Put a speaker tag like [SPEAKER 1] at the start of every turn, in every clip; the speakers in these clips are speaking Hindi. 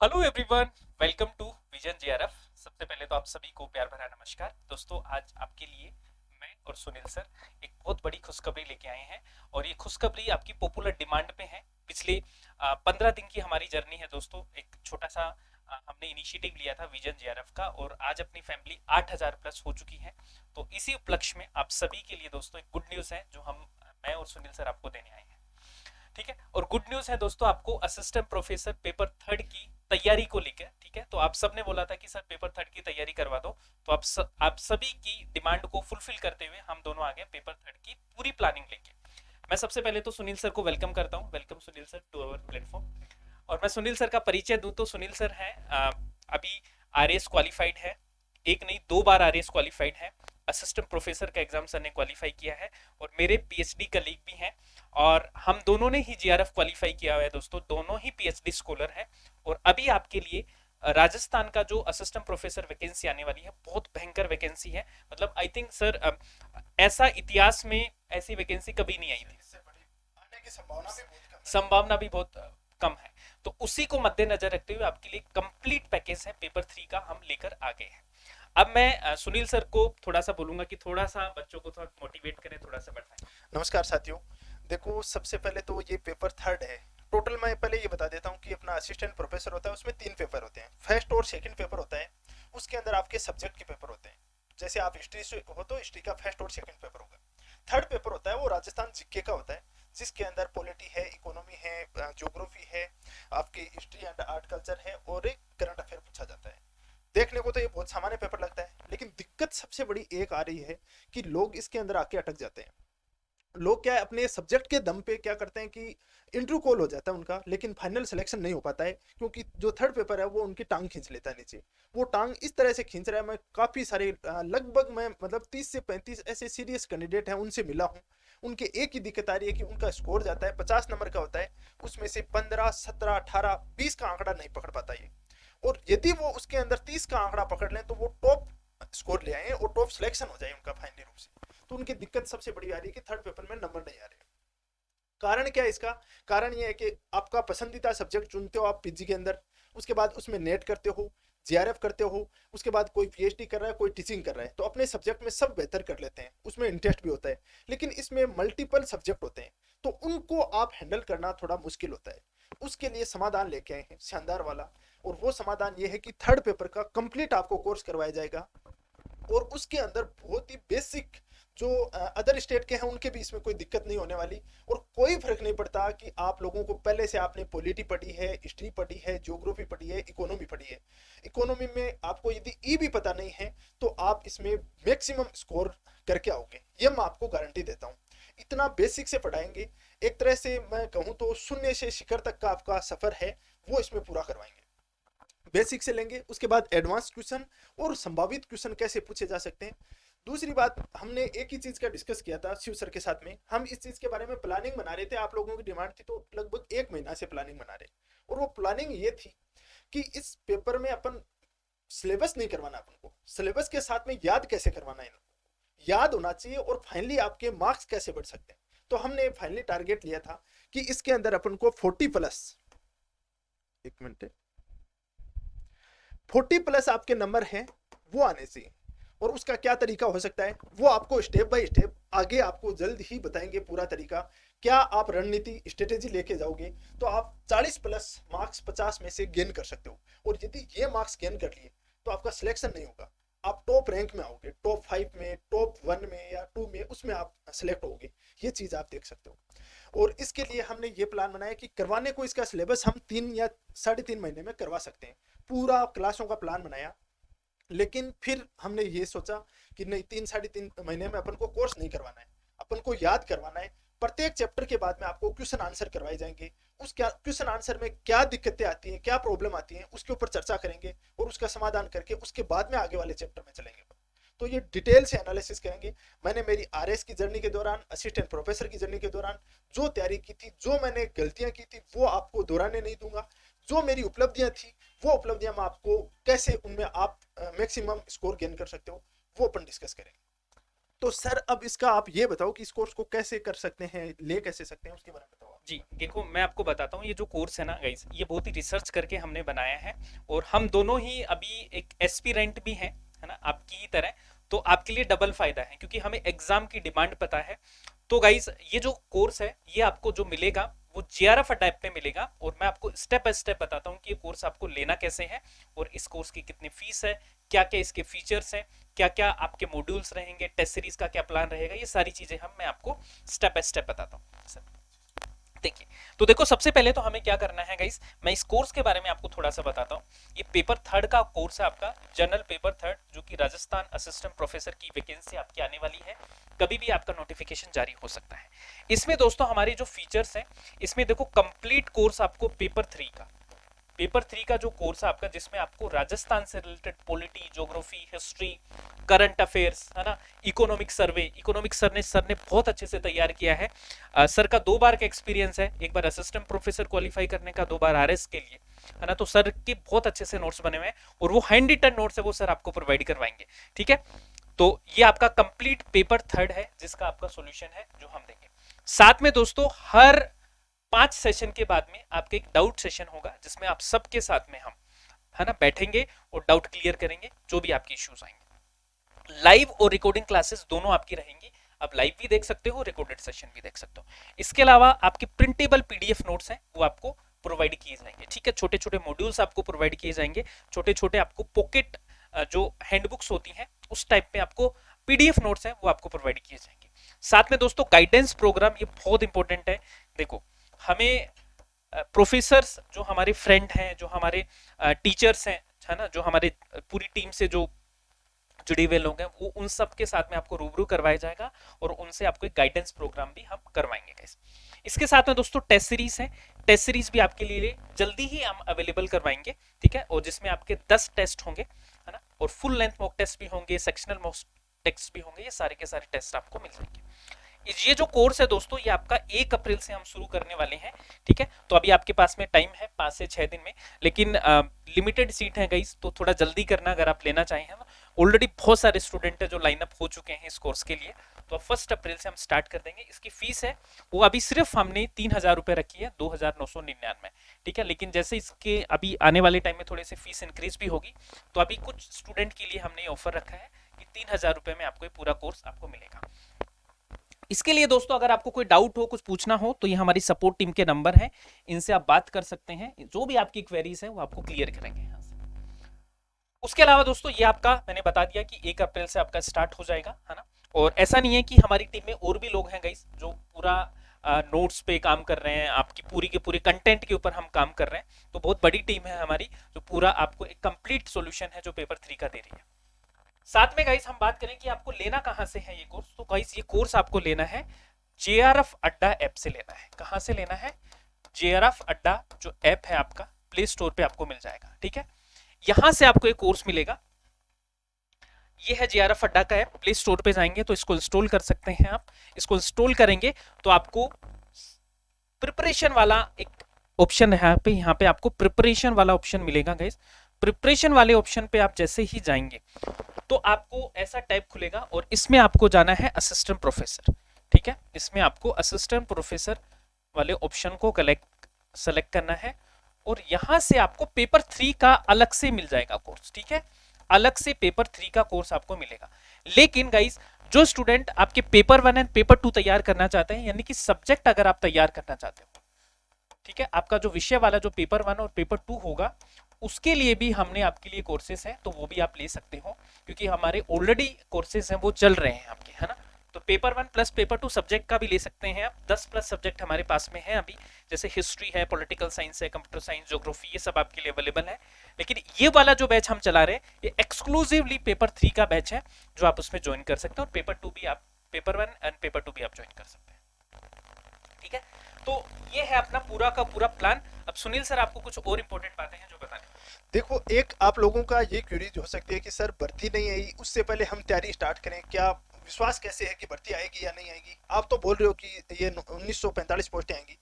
[SPEAKER 1] Hello everyone, welcome to vision JRF. सबसे पहले तो आप सभी को प्यार भरा नमस्कार। दोस्तों, आज आपके लिए मैं और सुनील सर एक बहुत बड़ी खुशखबरी लेके आए हैं। और ये खुशखबरी आपकी पॉपुलर डिमांड पे है। पिछले 15 दिन की हमारी जर्नी है दोस्तों। एक छोटा सा हमने इनिशिएटिव लिया था विजन जेआरएफ का, और आज अपनी फैमिली 8,000 प्लस हो चुकी है। तो इसी उपलक्ष्य में आप सभी के लिए दोस्तों एक गुड न्यूज़ है, जो मैं और सुनील सर आपको देने आए हैं। ठीक है। और गुड न्यूज है दोस्तों, आपको असिस्टेंट प्रोफेसर पेपर थर्ड की तैयारी को लेकर। ठीक है, तो आप सब ने बोला था कि सर पेपर थर्ड की तैयारी करवा दो। तो आप सभी की डिमांड को फुलफिल करते हुए हम दोनों आ गए पेपर थर्ड की पूरी प्लानिंग लेके। मैं सबसे पहले तो सुनील सर को वेलकम करता हूँ। Welcome Sunil sir to our platform. और मैं सुनील सर का परिचय दूं तो सुनील सर हैं अभी आरएएस क्वालिफाइड है। एक नहीं, 2 बार आरएएस क्वालिफाइड है। असिस्टेंट प्रोफेसर का एग्जाम सर ने क्वालिफाई किया है। और मेरे पीएचडी कलीग भी हैं। और हम दोनों ने ही जीआरएफ क्वालिफाई किया हुआ है दोस्तों, दोनों ही पीएचडी स्कॉलर है। और अभी आपके लिए राजस्थान का जो असिस्टेंट प्रोफेसर वैकेंसी आने वाली है, बहुत भयंकर वैकेंसी है। मतलब आई थिंक सर ऐसा इतिहास में ऐसी वैकेंसी कभी नहीं आई थी।
[SPEAKER 2] इससे बड़ी आने की संभावना भी बहुत कम है।
[SPEAKER 1] संभावना भी बहुत कम है। तो उसी को मद्देनजर रखते हुए आपके लिए कंप्लीट पैकेज है पेपर थ्री का, हम लेकर आ गए हैं। अब मैं सुनील सर को थोड़ा सा बोलूंगा कि थोड़ा सा बच्चों को थोड़ा मोटिवेट करें, थोड़ा सा बढ़ाएं।
[SPEAKER 2] नमस्कार साथियों। देखो, सबसे पहले तो ये पेपर थर्ड है। टोटल मैं पहले ये बता देता हूँ कि अपना असिस्टेंट प्रोफेसर होता है, उसमें 3 पेपर होते हैं। फर्स्ट और सेकंड पेपर होता है। उसके अंदर आपके सब्जेक्ट के पेपर होते हैं। जैसे आप हिस्ट्री से हो तो हिस्ट्री का फर्स्ट और सेकंड पेपर होगा। थर्ड पेपर होता है वो राजस्थान जीके का होता है, जिसके अंदर पॉलिटी है, इकोनॉमी है, ज्योग्राफी है, आपकी हिस्ट्री एंड आर्ट कल्चर है, और एक करंट अफेयर पूछा जाता है। देखने को तो ये बहुत सामान्य पेपर लगता है, लेकिन दिक्कत सबसे बड़ी एक आ रही है कि लोग इसके अंदर आके अटक जाते हैं। लोग क्या है, अपने सब्जेक्ट के दम पे क्या करते हैं कि इंटरव्यू कॉल हो जाता है उनका, लेकिन फाइनल सिलेक्शन नहीं हो पाता है, क्योंकि जो थर्ड पेपर है वो उनकी टांग खींच लेता है नीचे। वो टांग इस तरह से खींच रहा है, मैं काफ़ी सारे लगभग मैं मतलब 30 से 35 ऐसे सीरियस कैंडिडेट हैं उनसे मिला हूँ। उनके एक ही दिक्कत आ रही है कि उनका स्कोर जाता है 50 नंबर का होता है, उसमें से 15, 17, 18, 20 का आंकड़ा नहीं पकड़ पाता ये। और यदि वो उसके अंदर 30 का आंकड़ा पकड़ लें तो वो टॉप स्कोर ले आए और टॉप सिलेक्शन हो जाए उनका फाइनली रूप से। तो उनकी दिक्कत सबसे बड़ी आ रही है कि थर्ड पेपर में नंबर नहीं आ रहे। कारण क्या है इसका? कारण ये है कि आपका पसंदीदा सब्जेक्ट चुनते हो आप पीजी के अंदर, उसके बाद उसमें नेट करते हो, जीआरएफ करते हो, उसके बाद कोई पीएचडी कर रहा है, कोई टीचिंग कर रहा है, तो अपने सब्जेक्ट में सब बेहतर कर लेते हैं, उसमें इंटरेस्ट भी होता है। लेकिन इसमें मल्टीपल सब्जेक्ट होते हैं, तो उनको आप हैंडल करना थोड़ा मुश्किल होता है। उसके लिए समाधान लेके आए हैं शानदार वाला। और वो समाधान ये है कि थर्ड पेपर का कंप्लीट आपको कोर्स करवाया जाएगा। और उसके अंदर बहुत ही बेसिक जो अदर स्टेट के हैं उनके भी इसमें कोई दिक्कत नहीं होने वाली। और कोई फर्क नहीं पड़ता कि आप लोगों को पहले से आपने पॉलिटी पढ़ी है, हिस्ट्री पढ़ी है, ज्योग्राफी पढ़ी है, इकोनॉमी पढ़ी है। इकोनॉमी में आपको यदि ई भी पता नहीं है तो आप इसमें मैक्सिमम स्कोर करके आओगे, ये मैं आपको गारंटी देता हूँ। इतना बेसिक से पढ़ाएंगे, एक तरह से मैं कहूँ तो शून्य से शिखर तक का आपका सफर है वो इसमें पूरा करवाएंगे। बेसिक से लेंगे, उसके बाद एडवांस क्वेश्चन और संभावित क्वेश्चन कैसे पूछे जा सकते हैं। दूसरी बात, हमने एक ही चीज का डिस्कस किया था शिव सर के साथ में। हम इस चीज के बारे में प्लानिंग बना रहे थे, आप लोगों की डिमांड थी, तो लगभग 1 महीना से प्लानिंग बना रहे। और वो प्लानिंग ये थी कि इस पेपर में अपन सिलेबस नहीं करवाना, अपन को सिलेबस के साथ में याद कैसे करवाना है, याद होना चाहिए, और फाइनली आपके मार्क्स कैसे बढ़ सकते हैं। तो हमने फाइनली टारगेट लिया था कि इसके अंदर अपन को 40+, एक मिनट, 40+ आपके नंबर हैं वो आने चाहिए। और उसका क्या तरीका हो सकता है वो आपको स्टेप बाय स्टेप आगे आपको जल्द ही बताएंगे पूरा तरीका। क्या आप रणनीति स्ट्रेटेजी लेके जाओगे तो आप 40+ मार्क्स 50 में से गेन कर सकते हो। और यदि ये मार्क्स गेन कर लिए तो आपका सिलेक्शन नहीं होगा, आप टॉप रैंक में आओगे, टॉप 5 में, टॉप 1 में या 2 में, उसमें आप सेलेक्ट होगे। ये चीज आप देख सकते हो। और इसके लिए हमने ये प्लान बनाया कि करवाने को इसका सिलेबस हम 3 या 3.5 महीने में करवा सकते हैं, पूरा क्लासों का प्लान बनाया। लेकिन फिर हमने ये सोचा कि नहीं, 3 साढ़े 3 महीने में अपन को कोर्स नहीं करवाना है, अपन को याद करवाना है। प्रत्येक चैप्टर के बाद में आपको क्वेश्चन आंसर करवाए जाएंगे। उस क्या क्वेश्चन आंसर में क्या दिक्कतें आती हैं, क्या प्रॉब्लम आती हैं, उसके ऊपर चर्चा करेंगे और उसका समाधान करके उसके बाद में आगे वाले चैप्टर में चलेंगे। तो ये डिटेल से एनालिसिस करेंगे। मैंने मेरी आरएस की जर्नी के दौरान, असिस्टेंट प्रोफेसर की जर्नी के दौरान जो तैयारी की थी, जो मैंने गलतियां की थी, वो आपको दोहराने नहीं दूंगा। जो मेरी उपलब्धियां थी वो उपलब्धियां मैं आपको कैसे उनमें आप मैक्सिमम स्कोर गेन कर सकते हो वो अपन डिस्कस करेंगे। तो सर अब इसका आप ये बताओ कि इस कोर्स को कैसे कर सकते हैं, ले कैसे सकते हैं, उसके बारे में बताओ।
[SPEAKER 1] जी देखो, मैं आपको बताता हूँ, ये जो कोर्स है ना गाइस, ये बहुत ही रिसर्च करके हमने बनाया है। और हम दोनों ही अभी एक एस्पिरेंट भी हैं, है ना, आपकी ही तरह। तो आपके लिए डबल फायदा है, क्योंकि हमें एग्जाम की डिमांड पता है। तो गाइस, ये जो कोर्स है, ये आपको जो मिलेगा वो जेआरएफ अडेप्ट पे मिलेगा। और मैं आपको स्टेप बाय स्टेप बताता हूँ कि ये कोर्स आपको लेना कैसे है, और इस कोर्स की कितनी फीस है, क्या क्या इसके फीचर्स हैं, क्या क्या आपके मॉड्यूल्स रहेंगे, टेस्ट सीरीज का क्या प्लान रहेगा, ये सारी चीजें मैं आपको स्टेप बाय स्टेप बताता हूँ। देखिए, तो देखो, सबसे पहले तो हमें क्या करना है गाइस, मैं इस कोर्स के बारे में आपको थोड़ा सा बताता हूँ। ये पेपर थर्ड का कोर्स है आपका, जनरल पेपर थर्ड, जो कि राजस्थान असिस्टेंट प्रोफेसर की वैकेंसी आपकी आने वाली है। कभी भी आपका नोटिफिकेशन जारी हो सकता है। इसमें दोस्तों हमारे जो फीचर्स हैं, इसमें देखो कंप्लीट कोर्स आपको पेपर थ्री का जो कोर्स है आपका, जिसमें आपको राजस्थान से related polity, geography, history, current affairs, है ना, इकोनॉमिक सर ने बहुत अच्छे से तैयार किया है। सर का 2 बार का एक्सपीरियंस है, एक बार असिस्टेंट प्रोफेसर क्वालिफाई करने का, 2 बार आरएस के लिए, है ना। तो सर के बहुत अच्छे से नोट्स बने हुए हैं, और वो हैंड रिटन नोट्स है, वो सर आपको प्रोवाइड करवाएंगे। ठीक है, तो ये आपका कंप्लीट पेपर थर्ड है, जिसका आपका सॉल्यूशन है जो हम देंगे। साथ में दोस्तों, हर 5 सेशन के बाद में आपके एक डाउट सेशन होगा, जिसमें आप सबके साथ में हम, है ना, बैठेंगे और डाउट क्लियर करेंगे, जो भी आपके इश्यूज आएंगे। लाइव और रिकॉर्डिंग क्लासेस दोनों आपकी रहेंगी। आप लाइव भी देख सकते हो, रिकॉर्डेड सेशन भी देख सकते हो। इसके अलावा आपके प्रिंटेबल पीडीएफ नोट्स हैं, वो आपको प्रोवाइड किए जाएंगे। ठीक है, छोटे छोटे मॉड्यूल्स आपको प्रोवाइड किए जाएंगे, छोटे छोटे आपको पॉकेट जो हैंडबुक्स होती हैं उस टाइप में आपको पीडीएफ नोट्स हैं, वो आपको प्रोवाइड किए जाएंगे। साथ में दोस्तों गाइडेंस प्रोग्राम, ये बहुत इंपॉर्टेंट है। देखो, हमें प्रोफेसर्स जो हमारे फ्रेंड हैं, जो हमारे टीचर्स हैं, है ना, जो हमारे पूरी टीम से जो जुड़े हुए लोग हैं, वो उन सब के साथ में आपको रूबरू करवाया जाएगा, और उनसे आपको एक गाइडेंस प्रोग्राम भी हम करवाएंगे गाइस। इसके साथ में दोस्तों टेस्ट सीरीज है, टेस्ट सीरीज भी आपके लिए जल्दी ही हम अवेलेबल करवाएंगे। ठीक है, और जिसमें आपके 10 टेस्ट होंगे, है ना, और फुल लेंथ मॉक टेस्ट भी होंगे, सेक्शनल मॉक टेस्ट भी होंगे, ये सारे के सारे टेस्ट आपको मिल जाएंगे। ये जो कोर्स है दोस्तों, ये आपका 1 अप्रैल से हम शुरू करने वाले हैं। ठीक है, तो अभी आपके पास में टाइम है 5 से 6 दिन में, लेकिन लिमिटेड सीट है गाइस, तो थोड़ा जल्दी करना अगर आप लेना चाहें, है ना। ऑलरेडी बहुत सारे स्टूडेंट है जो लाइनअप हो चुके हैं इस कोर्स के लिए। तो 1 अप्रैल से हम स्टार्ट कर देंगे। इसकी फीस है वो अभी सिर्फ हमने 3000 रुपये रखी है, 2999। ठीक है, लेकिन जैसे इसके अभी आने वाले टाइम में थोड़े से फीस इंक्रीज भी होगी, तो अभी कुछ स्टूडेंट के लिए हमने ऑफर रखा है कि 3000 रुपये में आपको पूरा कोर्स आपको मिलेगा। इसके लिए दोस्तों, अगर आपको कोई डाउट हो, कुछ पूछना हो, तो ये हमारी सपोर्ट टीम के नंबर हैं, इनसे आप बात कर सकते हैं। जो भी आपकी क्वेरीज है वो आपको क्लियर करेंगे यहाँ से। उसके अलावा दोस्तों, ये आपका मैंने बता दिया कि 1 अप्रैल से आपका स्टार्ट हो जाएगा, है ना। और ऐसा नहीं है कि हमारी टीम में और भी लोग हैं गाइस, जो पूरा नोट्स पे काम कर रहे हैं, आपकी पूरी के पूरे कंटेंट के ऊपर हम काम कर रहे हैं। तो बहुत बड़ी टीम है हमारी, जो पूरा आपको एक कंप्लीट सॉल्यूशन है जो पेपर 3 का दे रही है। साथ में गाइस हम बात करें कि आपको लेना कहां से है ये कोर्स, तो गाइस ये कोर्स आपको लेना है जेआरएफ अड्डा ऐप से लेना है। कहां से लेना है? जेआरएफ अड्डा जो ऐप है आपका, प्ले स्टोर पे आपको मिल जाएगा। ठीक है, यहां से आपको एक कोर्स मिलेगा। ये है जेआरएफ अड्डा का ऐप, प्ले स्टोर पे जाएंगे तो इसको इंस्टॉल कर सकते हैं आप। इसको इंस्टॉल करेंगे तो आपको प्रिपरेशन वाला एक ऑप्शन है यहाँ पे आपको प्रिपरेशन वाला ऑप्शन मिलेगा गाइस। प्रिपरेशन वाले ऑप्शन पे आप जैसे ही जाएंगे तो आपको ऐसा टैब खुलेगा, और इसमें आपको जाना है असिस्टेंट प्रोफेसर। ठीक है, इसमें आपको असिस्टेंट प्रोफेसर वाले ऑप्शन को सेलेक्ट करना है, और यहां से आपको पेपर 3 का अलग से मिल जाएगा कोर्स। ठीक है, अलग से पेपर 3 का कोर्स आपको मिलेगा। लेकिन गाइस, जो स्टूडेंट आपके पेपर 1 एंड पेपर 2 तैयार करना चाहते हैं, यानी कि सब्जेक्ट अगर आप तैयार करना चाहते हो, ठीक है, आपका जो विषय वाला जो पेपर 1 और पेपर 2 होगा, उसके लिए भी हमने आपके लिए कोर्सेज हैं, तो वो भी आप ले सकते हो, क्योंकि हमारे ऑलरेडी कोर्सेज हैं वो चल रहे हैं आपके, है ना। तो पेपर 1 प्लस पेपर 2 सब्जेक्ट का भी ले सकते हैं आप। 10 प्लस सब्जेक्ट हमारे पास में है अभी, जैसे हिस्ट्री है, पॉलिटिकल साइंस है, कंप्यूटर साइंस, ज्योग्राफी, ये सब आपके लिए अवेलेबल है। लेकिन ये वाला जो बैच हम चला रहे हैं, ये एक्सक्लूसिवली पेपर 3 का बैच है, जो आप उसमें ज्वाइन कर सकते हो, और पेपर 2 भी आप, पेपर 1 एंड पेपर 2 भी आप ज्वाइन कर सकते हैं। ठीक है, तो ये है अपना पूरा का पूरा प्लान। अब सुनील सर, आपको कुछ और इंपॉर्टेंट बातें हैं जो बताने।
[SPEAKER 2] देखो, एक आप लोगों का ये क्वेरीज हो सकती है कि सर भर्ती नहीं आई, उससे पहले हम तैयारी स्टार्ट करें, क्या विश्वास कैसे है कि भर्ती आएगी या नहीं आएगी? आप तो बोल रहे हो कि ये 1945 पोस्टें आएंगी।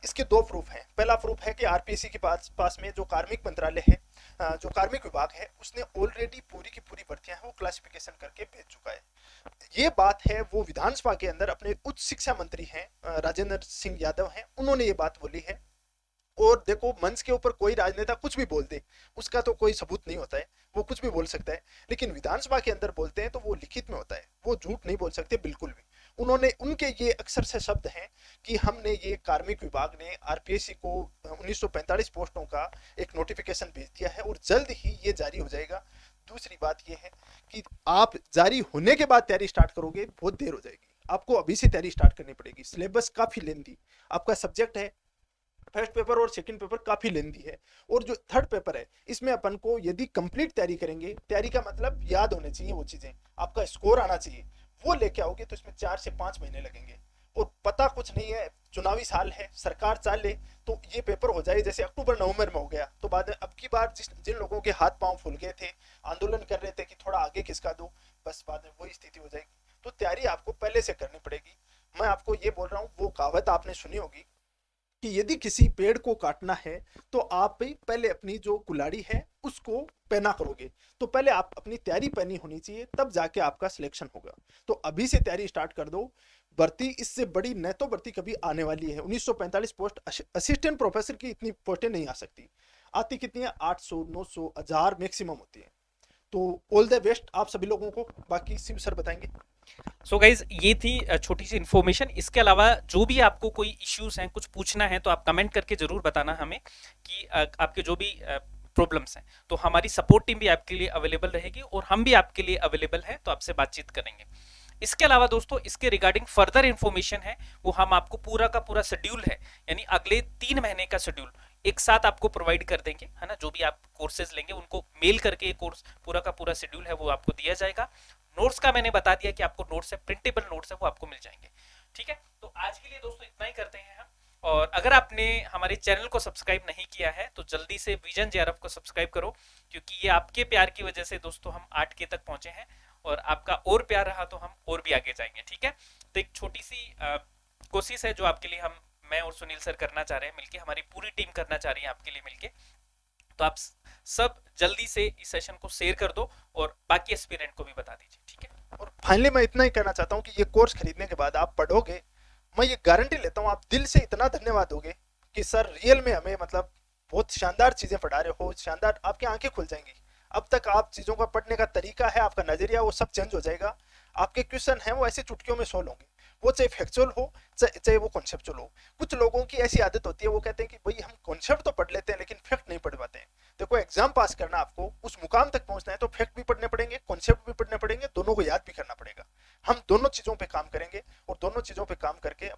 [SPEAKER 2] इसके 2 प्रूफ हैं। पहला प्रूफ है कि आरपीएससी के पास में जो कार्मिक मंत्रालय है, जो कार्मिक विभाग है उसने ऑलरेडी पूरी की पूरी भर्तियां हैं वो क्लासिफिकेशन करके भेज चुका है। ये बात है वो विधानसभा के अंदर अपने उच्च शिक्षा मंत्री हैं राजेंद्र सिंह यादव हैं, उन्होंने ये बात बोली है। और देखो मंच के ऊपर कोई राजनेता कुछ भी बोल दे उसका तो कोई सबूत नहीं होता है, वो कुछ भी बोल सकता है, लेकिन विधानसभा के अंदर बोलते हैं तो वो लिखित में होता है, वो झूठ नहीं बोल सकते बिल्कुल भी। उन्होंने उनके ये अक्सर से शब्द हैं कि हमने ये कार्मिक विभाग ने आरपीएससी को 1945 पोस्टों का एक नोटिफिकेशन भेज दिया है और जल्द ही ये जारी हो जाएगा। दूसरी बात ये है कि आप जारी होने के बाद तैयारी स्टार्ट करोगे बहुत देर हो जाएगी, आपको अभी से तैयारी स्टार्ट करनी पड़ेगी। सिलेबस काफी लेंदी आपका सब्जेक्ट है, फर्स्ट पेपर और सेकंड पेपर काफी लेंदी है, और जो थर्ड पेपर है इसमें अपन को यदि कंप्लीट तैयारी करेंगे, तैयारी का मतलब याद होने चाहिए वो चीजें, आपका स्कोर आना चाहिए, वो लेके आओगे तो इसमें 4 से 5 महीने लगेंगे। और पता कुछ नहीं है, चुनावी साल है, सरकार चाह ले तो ये पेपर हो जाए जैसे अक्टूबर नवंबर में हो गया, तो बाद अब की बार जिन लोगों के हाथ पांव फूल गए थे, आंदोलन कर रहे थे कि थोड़ा आगे खिसका दो, बस बाद में वही स्थिति हो जाएगी। तो तैयारी आपको पहले से करनी पड़ेगी। मैं आपको ये बोल रहा हूँ, वो कहावत आपने सुनी होगी कि यदि किसी पेड़ को काटना है तो आप पहले अपनी जो कुल्हाड़ी है उसको पहना करोगे, तो पहले आप अपनी तैयारी पहनी होनी चाहिए, तब जाके आपका सिलेक्शन होगा। तो अभी से तैयारी स्टार्ट कर दो। भर्ती इससे बड़ी न तो भर्ती कभी आने वाली है। 1945 पोस्ट, असिस्टेंट प्रोफेसर की इतनी पोस्टें नहीं आ सकती, आती कितनी है 800 900 1000 मैक्सिमम होती है। तो ऑल द बेस्ट आप सभी लोगों को, बाकी शिव सर बताएंगे।
[SPEAKER 1] सो गाइज ये थी छोटी सी इन्फॉर्मेशन। इसके अलावा जो भी आपको कोई इश्यूज हैं, कुछ पूछना है, तो आप कमेंट करके जरूर बताना हमें कि आपके जो भी प्रॉब्लम्स हैं, तो हमारी सपोर्ट टीम भी आपके लिए अवेलेबल रहेगी और हम भी आपके लिए अवेलेबल हैं, तो आपसे बातचीत करेंगे। इसके अलावा दोस्तों इसके रिगार्डिंग फर्दर इन्फॉर्मेशन है वो हम आपको पूरा का पूरा शेड्यूल है, यानी अगले 3 महीने का शेड्यूल एक साथ आपको प्रोवाइड कर देंगे, है ना। जो भी आप कोर्सेज लेंगे उनको मेल करके कोर्स पूरा का पूरा शेड्यूल है वो आपको दिया जाएगा। नोट्स का मैंने बता दिया कि आपको नोट्स है, प्रिंटेबल नोट्स है, वो आपको मिल जाएंगे। ठीक है, तो आज के लिए दोस्तों इतना ही करते हैं हम। और अगर आपने हमारे चैनल को सब्सक्राइब नहीं किया है तो जल्दी से विजन जेआरएफ को सब्सक्राइब करो, क्योंकि ये आपके प्यार की वजह से दोस्तों हम 8K तक पहुंचे हैं, और आपका और प्यार रहा तो हम और भी आगे जाएंगे। ठीक है, तो एक छोटी सी कोशिश है जो आपके लिए मैं और सुनील सर करना चाह रहे हैं मिलके, हमारी पूरी टीम करना चाह रही है आपके लिए मिलके। तो आप सब जल्दी से इस सेशन को शेयर कर दो और बाकी एस्पिरेंट को भी बता दीजिए। ठीक है,
[SPEAKER 2] और फाइनली मैं इतना ही कहना चाहता हूँ कि ये कोर्स खरीदने के बाद आप पढ़ोगे, मैं ये गारंटी लेता हूँ आप दिल से इतना धन्यवाद दोगे कि सर रियल में हमें मतलब बहुत शानदार चीजें पढ़ा रहे हो, शानदार, आपकी आंखें खुल जाएंगी। अब तक आप चीजों का पढ़ने का तरीका है, आपका नजरिया, वो सब चेंज हो जाएगा। आपके क्वेश्चन हैं वो ऐसे चुटकियों में सॉल्व होंगे, वो चाहे फैक्चुअल हो चाहे वो कॉन्सेप्चुअल हो। कुछ लोगों की ऐसी आदत होती है, वो कहते हैं कि भाई हम कॉन्सेप्ट तो पढ़ लेते हैं लेकिन फैक्ट नहीं पढ़ पाते हैं। देखो एग्जाम पास करना, आपको उस मुकाम तक पहुंचना है तो फैक्ट भी पढ़ने पड़ेंगे, कॉन्सेप्ट भी पढ़ने पड़ेंगे, दोनों को याद भी करना पड़ेगा। हम दोनों चीजों पे काम करेंगे और दोनों चीजों पे काम करके